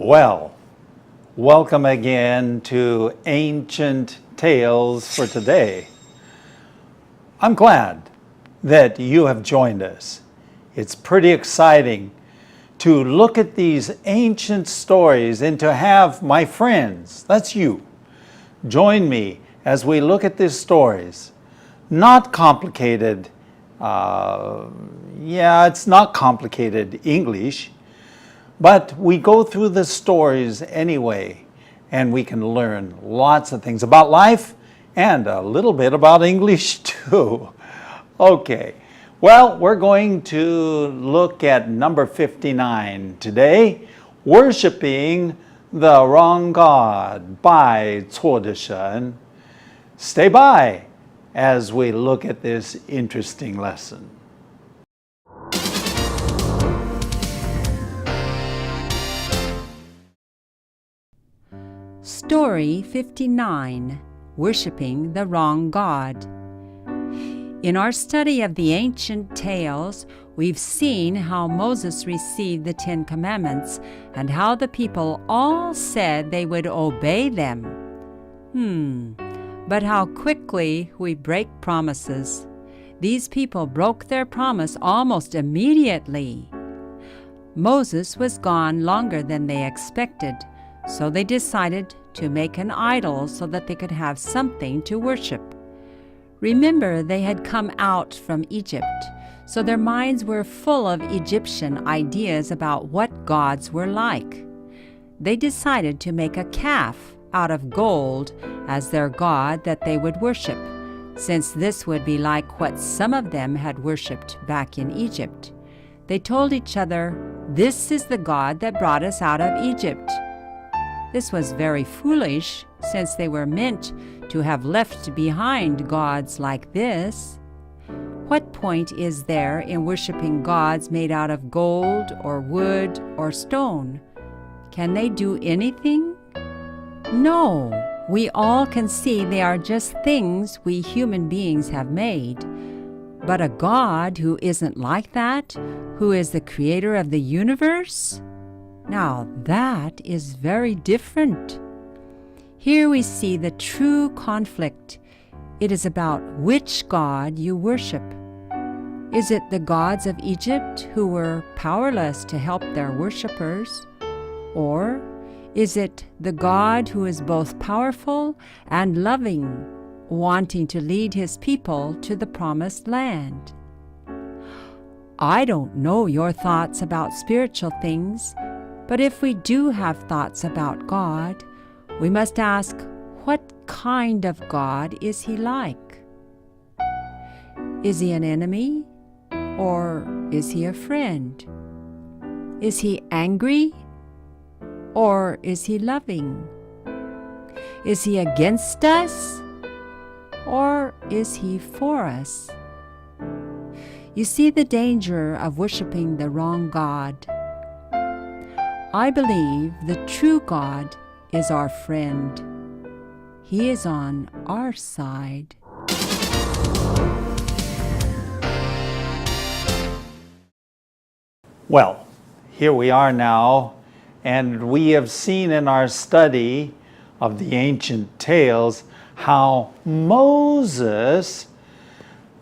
Well, welcome again to Ancient Tales for today. I'm glad that you have joined us. It's pretty exciting to look at these ancient stories and to have my friends, that's you, join me as we look at these stories. Not complicated, it's not complicated English, but we go through the stories anyway, and we can learn lots of things about life and a little bit about English too. Okay, well, we're going to look at number 59 today, Worshiping the Wrong God by 错的神. Stay by as we look at this interesting lesson. Story 59, Worshipping the Wrong God. In our study of the ancient tales, we've seen how Moses received the Ten Commandments and how the people all said they would obey them. But how quickly we break promises. These people broke their promise almost immediately. Moses was gone longer than they expected, so they decided to make an idol so that they could have something to worship. Remember, they had come out from Egypt, so their minds were full of Egyptian ideas about what gods were like. They decided to make a calf out of gold as their god that they would worship, since this would be like what some of them had worshipped back in Egypt. They told each other, "This is the God that brought us out of Egypt." This was very foolish, since they were meant to have left behind gods like this. What point is there in worshiping gods made out of gold or wood or stone? Can they do anything? No, we all can see they are just things we human beings have made. But a God who isn't like that, who is the creator of the universe? Now that is very different. Here we see the true conflict. It is about which God you worship. Is it the gods of Egypt who were powerless to help their worshippers? Or is it the God who is both powerful and loving, wanting to lead his people to the promised land? I don't know your thoughts about spiritual things, but if we do have thoughts about God, we must ask, what kind of God is he like? Is he an enemy? Or is he a friend? Is he angry? Or is he loving? Is he against us? Or is he for us? You see the danger of worshiping the wrong God. I believe the true God is our friend. He is on our side. Well, here we are now, and we have seen in our study of the ancient tales how Moses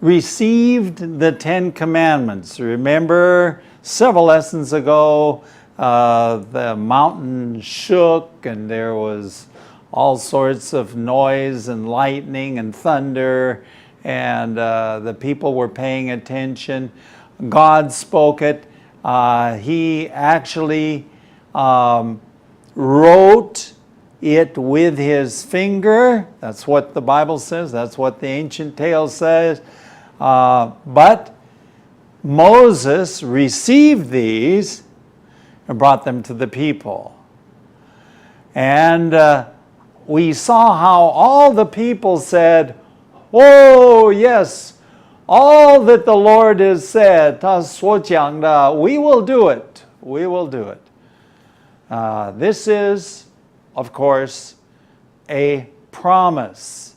received the Ten Commandments. Remember, several lessons ago, the mountain shook and there was all sorts of noise and lightning and thunder, and the people were paying attention. God spoke it. He actually wrote it with his finger. That's what the Bible says. That's what the ancient tale says. But Moses received these and brought them to the people. And we saw how all the people said, "Oh, yes, all that the Lord has said, 他所讲的, we will do it. We will do it." This is, of course, a promise.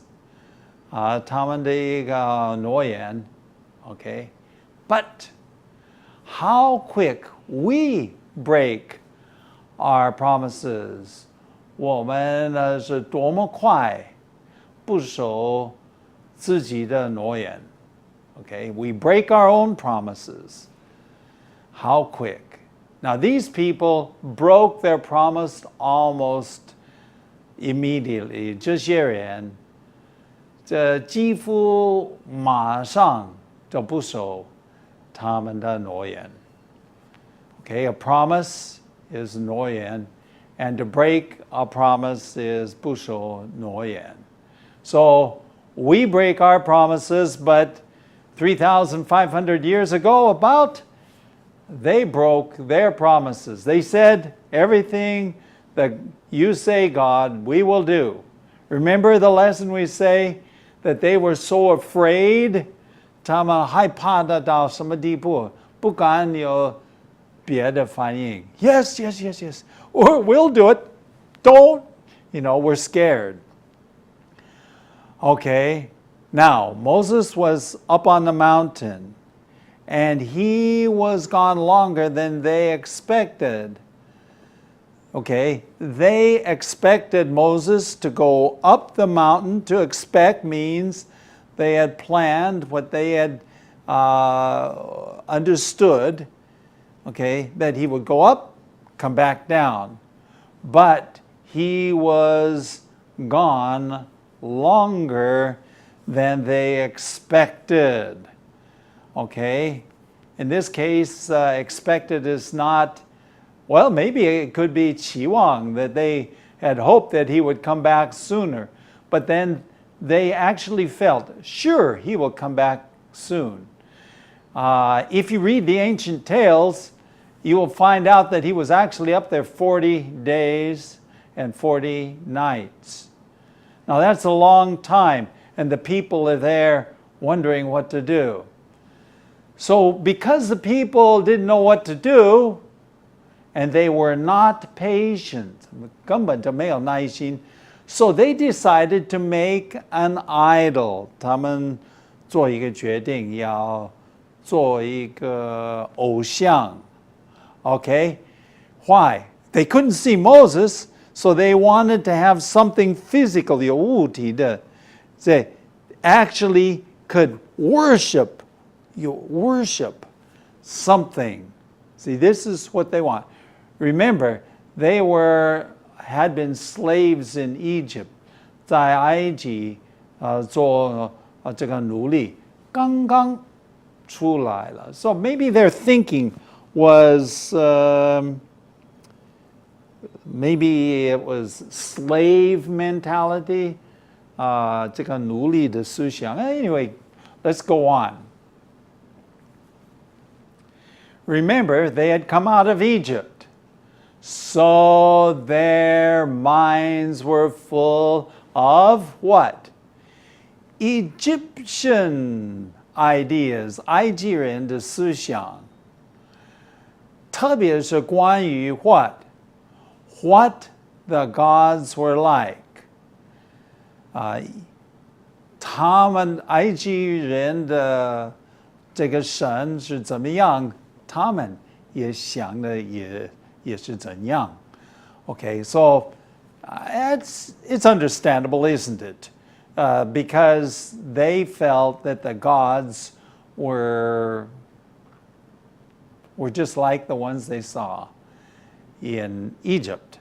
他们的一个诺言, okay? But how quick we break our promises. 我们呢是多么快不守自己的诺言。Okay, we break our own promises. How quick. Now, these people broke their promise almost immediately. 这些人，这几乎马上就不守他们的诺言。Okay, a promise is 诺言, and to break a promise is 不守诺言. So we break our promises, but 3,500 years ago, they broke their promises. They said, everything that you say, God, we will do. Remember the lesson we say that they were so afraid? 他们害怕的到什么地步？不敢有别的反应。Yes, yes, yes, yes. Or we'll do it. Don't. We're scared. Okay. Now, Moses was up on the mountain, and he was gone longer than they expected. Okay, they expected Moses to go up the mountain. To expect means they had planned what they had understood, okay, that he would go up, come back down. But he was gone longer than they expected. Okay? In this case, expected is not, well, maybe it could be 期望, that they had hoped that he would come back sooner. But then they actually felt, sure, he will come back soon. If you read the ancient tales, you will find out that he was actually up there 40 days and 40 nights. Now that's a long time, and the people are there wondering what to do. So because the people didn't know what to do, and they were not patient, 根本就没有耐心, so they decided to make an idol. 他们做一个决定，要做一个偶像. Okay? Why? They couldn't see Moses, so they wanted to have something physical, 有物体的, they actually could worship something. See, this is what they want. Remember, they had been slaves in Egypt. 在埃及做这个奴隶，刚刚出来了. So maybe their thinking was maybe it was slave mentality. 这个奴隶的思想. Anyway, let's go on. Remember, they had come out of Egypt. So their minds were full of what? Egyptian ideas, 埃及人的思想。特别是关于 what the gods were like. 他们埃及人的这个神是怎么样，他们也想的也是怎样. Okay, so it's understandable, isn't it? Because they felt that the gods were just like the ones they saw in Egypt.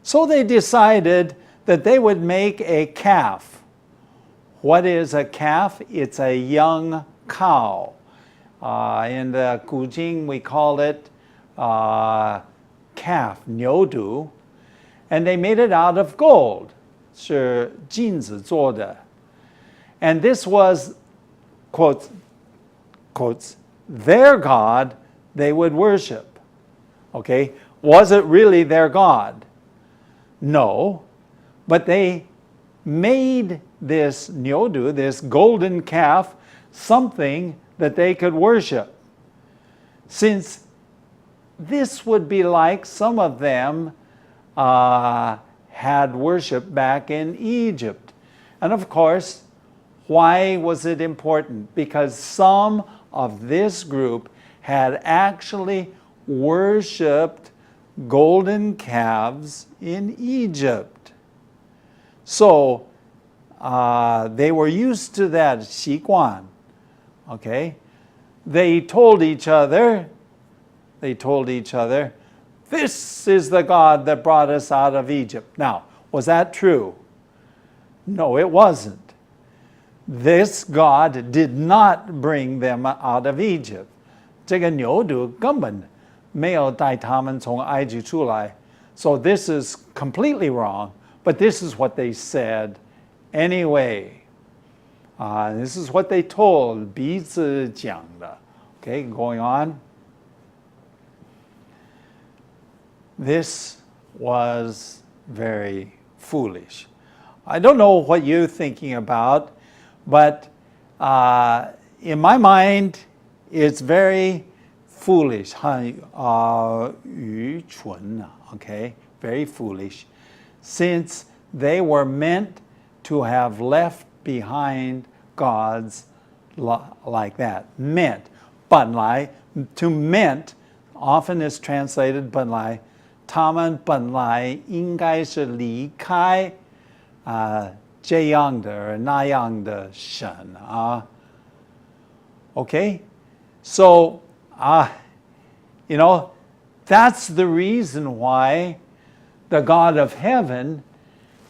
So they decided that they would make a calf. What is a calf? It's a young cow. In the 古经 we call it calf, 牛犊. And they made it out of gold. 是金子做的. And this was, quotes, their God they would worship. Okay? Was it really their God? No. But they made this 牛犊, this golden calf, something that they could worship. Since this would be like some of them had worship back in Egypt. And of course, why was it important? Because some of this group had actually worshipped golden calves in Egypt. So they were used to that 习惯. Okay? They told each other, this is the God that brought us out of Egypt. Now, was that true? No, it wasn't. This God did not bring them out of Egypt. 这个牛犊根本没有带他们从埃及出来. So this is completely wrong, but this is what they said anyway. This is what they told, 彼此讲的. Okay, going on. This was very foolish. I don't know what you're thinking about, but in my mind, it's very foolish. 愚蠢, okay, very foolish, since they were meant to have left behind gods like that. Meant. 本来, to meant often is translated 本来. 他们本来应该是离开这样的那样的神啊。Okay? So, that's the reason why the God of heaven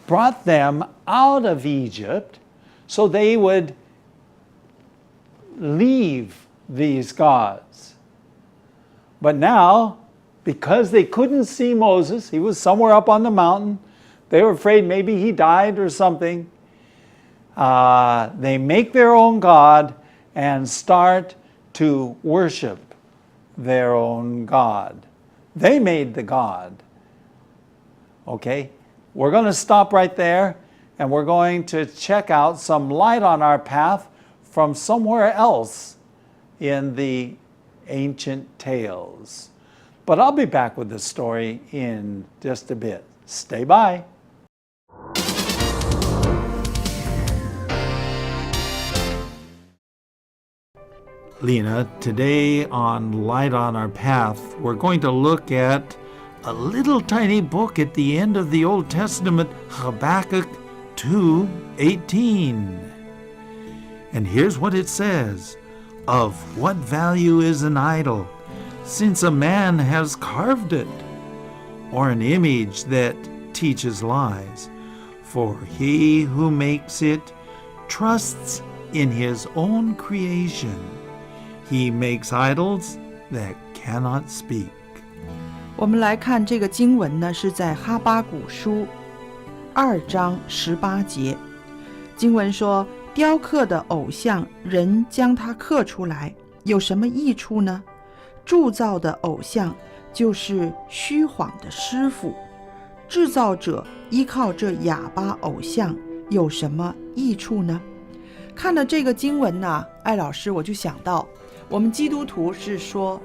brought them out of Egypt so they would leave these gods. But now, because they couldn't see Moses, he was somewhere up on the mountain, they were afraid maybe he died or something, they make their own God and start to worship their own God. They made the God. Okay? We're going to stop right there, and we're going to check out some light on our path from somewhere else in the ancient tales. But I'll be back with the story in just a bit. Stay by. Lena, today on Light on Our Path, we're going to look at a little tiny book at the end of the Old Testament, Habakkuk 2:18. And here's what it says: Of what value is an idol, since a man has carved it, or an image that teaches lies? For he who makes it trusts in his own creation. He makes idols that cannot speak. 我们来看这个经文呢，是在哈巴谷书2章18节。经文说，雕刻的偶像，人将它刻出来，有什么益处呢？铸造的偶像就是虚谎的师傅，制造者依靠这哑巴偶像有什么益处呢？看了这个经文呢，艾老师我就想到，我们基督徒是说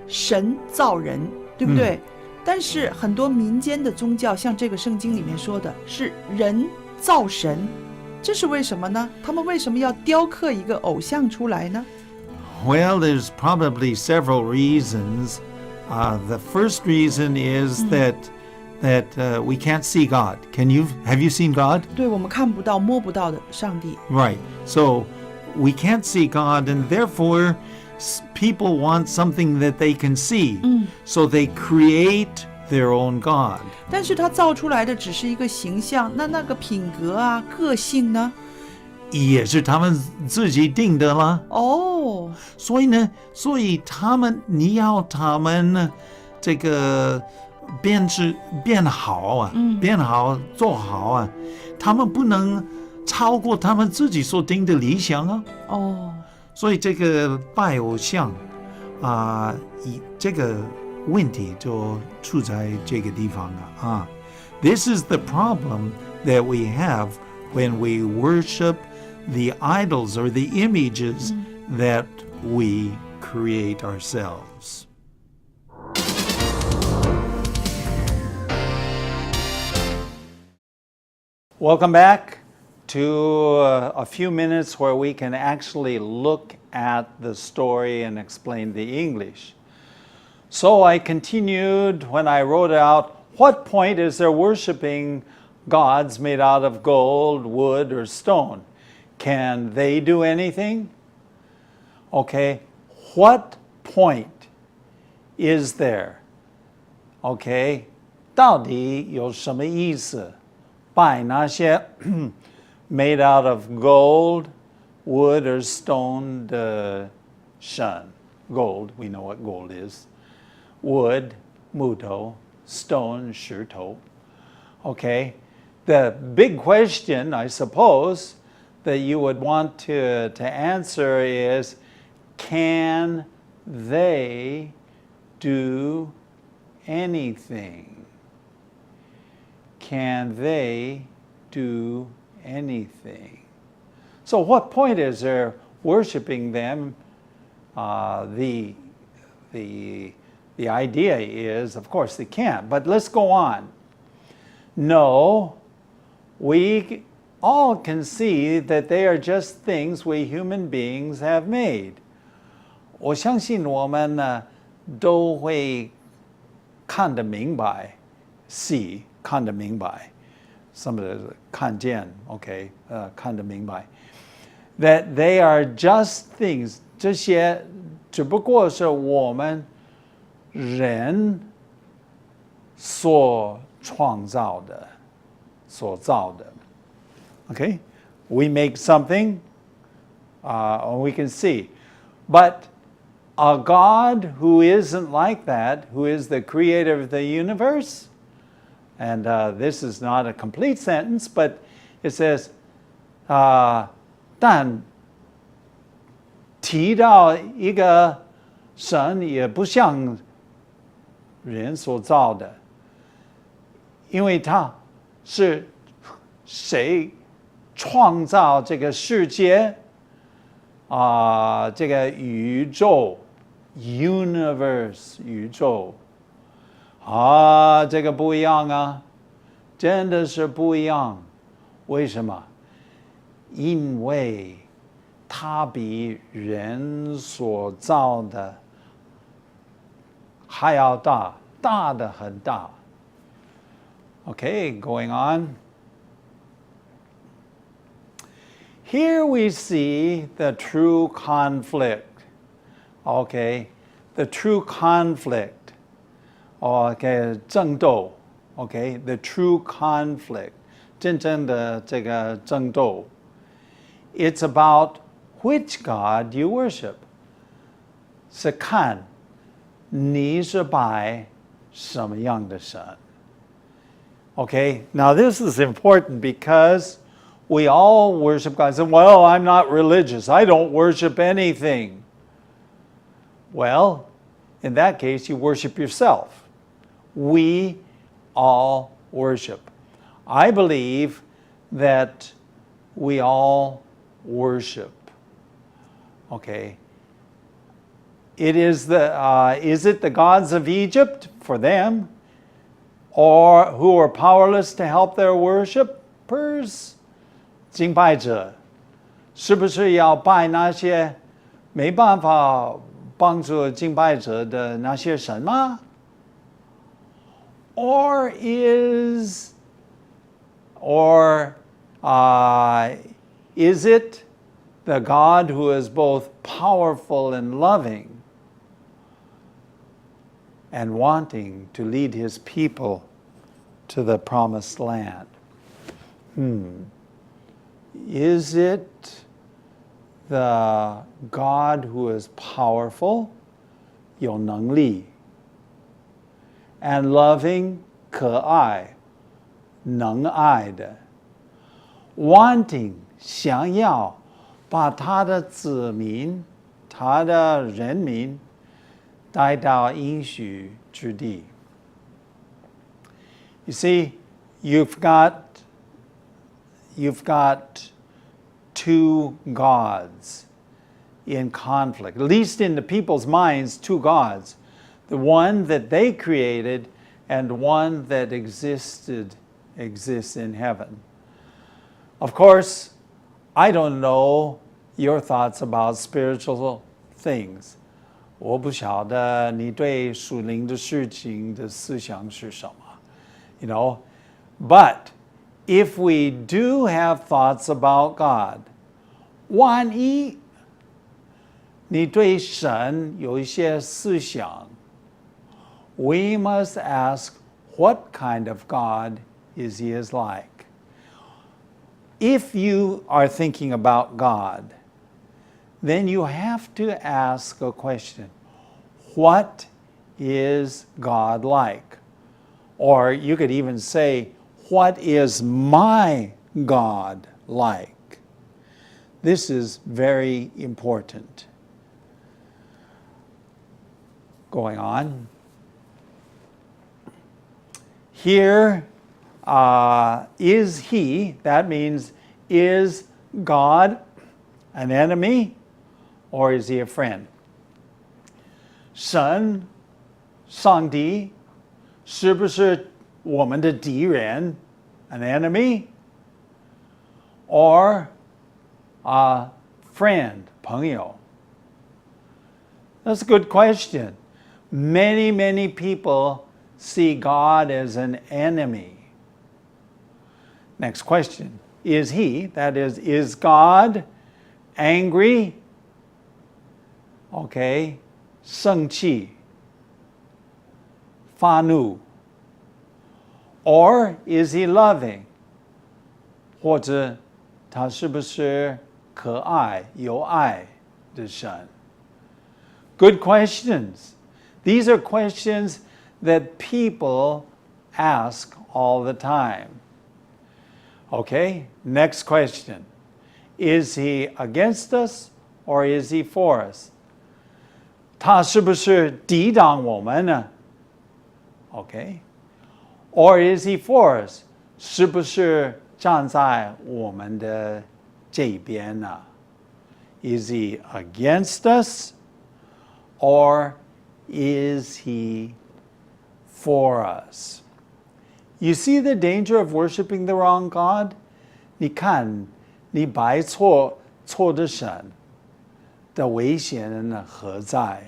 神造人，对不对？但是很多民间的宗教，像这个圣经里面说的是人造神，这是为什么呢？他们为什么要雕刻一个偶像出来呢？ Well, there's probably several reasons. The first reason is that we can't see God. Have you seen God? 对，我们看不到、摸不到的上帝。 Right. So we can't see God, and therefore people want something that they can see. So they create their own God. 但是他造出来的只是一个形象，那个品格啊、个性呢？也是他们自己定的啦。哦，所以你要他们这个变好啊，变好做好啊，他们不能超过他们自己所定的理想啊。哦，所以这个拜偶像这个问题就出在这个地方啊。This is the problem that we have when we worship the idols or the images that we create ourselves. Welcome back to a few minutes where we can actually look at the story and explain the English. So I continued when I wrote out, what point is there worshiping gods made out of gold, wood, or stone? Can they do anything? Okay, what point is there? Okay, 到底有什么意思？拜那些made out of gold, wood, or stone 的神。Gold, we know what gold is. Wood, 木头, stone, 石头. Okay, the big question, I suppose, that you would want to answer is, can they do anything? Can they do anything? So what point is there worshiping them? The idea is, of course, they can't. But let's go on. No, we all can see that they are just things we human beings have made. 我相信我们呢都会看得明白 see 看得明白 some of the 看见 okay 看得明白 that they are just things 这些只不过是我们人所创造的所造的 okay we make something we can see but a God who isn't like that, who is the creator of the universe, and this is not a complete sentence, but it says, 但提到一个神也不像人所造的，因为他是谁创造这个世界这个宇宙 universe 宇宙这个不一样啊，真的是不一样。为什么？因为它比人所造的还要大，大的很大。Okay, going on. Here we see the true conflict. Okay, the true conflict. Okay, 争斗. Okay, the true conflict. 真正的这个争斗. It's about which God you worship. 是看你是拜什么样的神. Okay, now this is important because we all worship God. Say, well, I'm not religious. I don't worship anything. Well, in that case, you worship yourself. We all worship. I believe that we all worship. Okay. It is is it the gods of Egypt for them, or who are powerless to help their worshipers? 敬拜者是不是要拜那些没办法帮助敬拜者的那些神吗？ Or is it the God who is both powerful and loving and wanting to lead his people to the promised land? Is it the God who is powerful, 有能力, and loving, 可爱, 能爱的, wanting, 想要把他的子民, 他的人民带到应许之地. You see, you've got two gods in conflict, at least in the people's minds, two gods. The one that they created and one that exists in heaven. Of course, I don't know your thoughts about spiritual things. 我不晓得你对属灵的事情的思想是什么。You know, but if we do have thoughts about God, 万一你对神有一些思想 we must ask what kind of God is He is like. If you are thinking about God, then you have to ask a question. What is God like? Or you could even say, what is my God like? This is very important. Going on. Here is He, that means, is God an enemy or is He a friend? 神，上帝，是不是我们的敌人 an enemy? Or a friend, 朋友? That's a good question. Many people see God as an enemy. Next question. Is He, that is God angry? Okay. 生气 发怒 Or is He loving? 或者他是不是可爱有爱的神? Good questions. These are questions that people ask all the time. Okay, next question. Is He against us or is He for us? 他是不是抵挡我们呢? Okay. Or is He for us? 是不是站在我们的这边呢? Is He against us or is He for us? You see the danger of worshiping the wrong God? 你看你拜错的神的危险何在?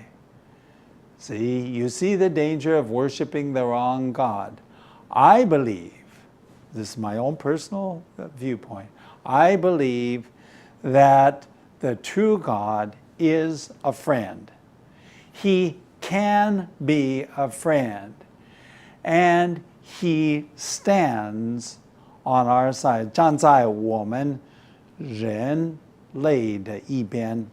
See, you see the danger of worshiping the wrong God. I believe, this is my own personal viewpoint, I believe that the true God is a friend. He can be a friend. And He stands on our side. 站在我们人类的一边.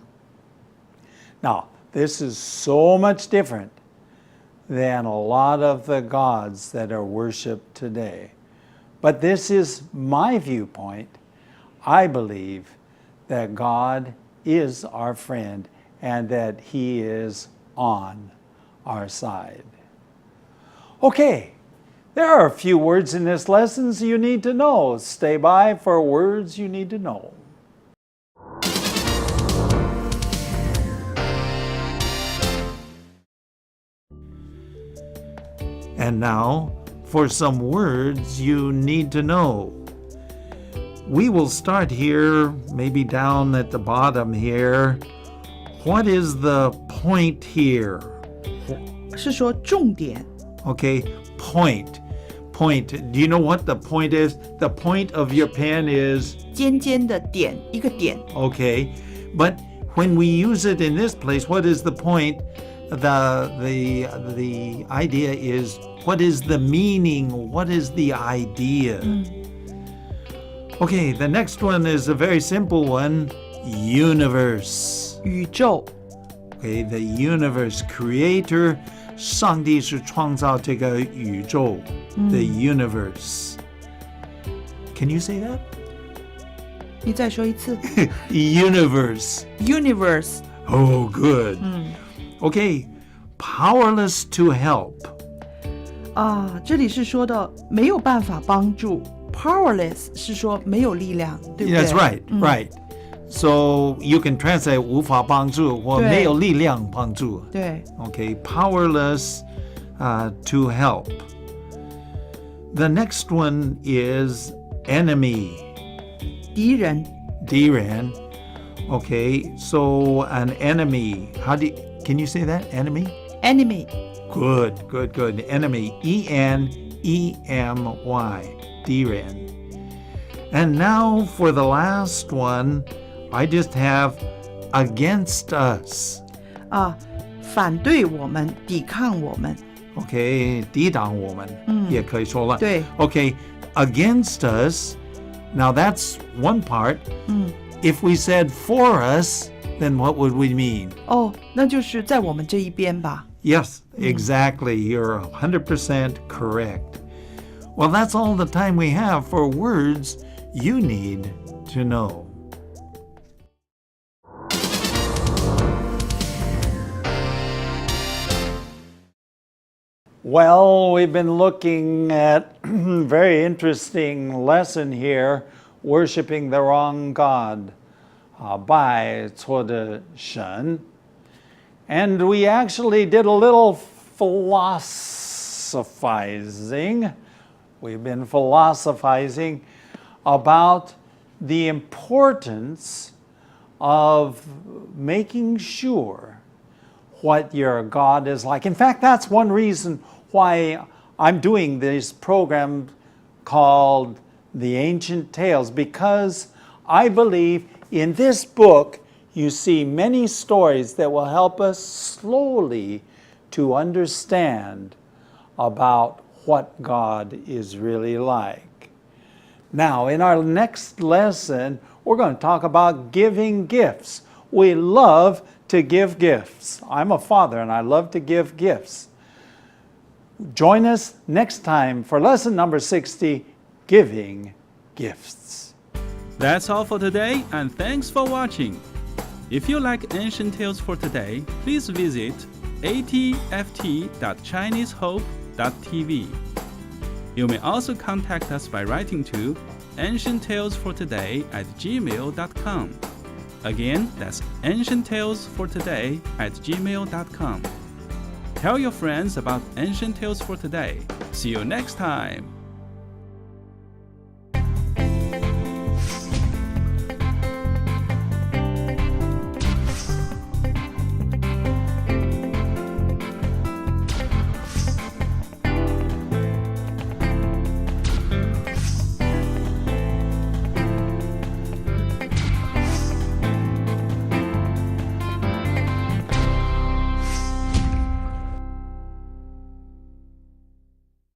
Now, this is so much different than a lot of the gods that are worshipped today. But this is my viewpoint. I believe that God is our friend and that He is on our side. Okay, there are a few words in this lesson you need to know. Stay by for words you need to know. And now, for some words you need to know. We will start here, maybe down at the bottom here. What is the point here? 是说重点 Okay, point. Point. Do you know what the point is? The point of your pen is 尖尖的点一个点 okay. But when we use it in this place, what is the point? The idea is what is the meaning? What is the idea? Okay, the next one is a very simple one. Universe. 宇宙 Okay, the universe. Creator. 上帝是创造这个宇宙 the universe. Can you say that? 你再说一次 Universe. Universe Oh, good. Okay, powerless to help. 啊，这里是说的没有办法帮助 Powerless 是说没有力量对不对 That's right, right. So you can translate 无法帮助或对。没有力量帮助。对 Okay, powerless to help. The next one is enemy. 敌人 敌人. Okay, so an enemy. Can you say that? Enemy? Enemy. Good, good, good. Enemy. E-N-E-M-Y. Diren. And now for the last one, I just have against us. 反对我们，抵抗我们。 Okay, 抵挡我们，也可以说了。对。 Okay, against us. Now that's one part. If we said for us, then what would we mean? 那就是在我们这一边吧。 Yes, exactly. You're 100% correct. Well, that's all the time we have for words you need to know. Well, we've been looking at a very interesting lesson here, worshiping the wrong God, 拜错的神. And we actually did a little philosophizing. We've been philosophizing about the importance of making sure what your God is like. In fact, that's one reason why I'm doing this program called The Ancient Tales, because I believe in this book you see many stories that will help us slowly to understand about what God is really like. Now, in our next lesson, we're going to talk about giving gifts. We love to give gifts. I'm a father and I love to give gifts. Join us next time for lesson number 60, Giving Gifts. That's all for today, and thanks for watching. If you like Ancient Tales for Today, please visit atft.chinesehope.tv. You may also contact us by writing to ancienttalesfortoday@gmail.com. Again, that's ancienttalesfortoday@gmail.com. Tell your friends about Ancient Tales for Today. See you next time.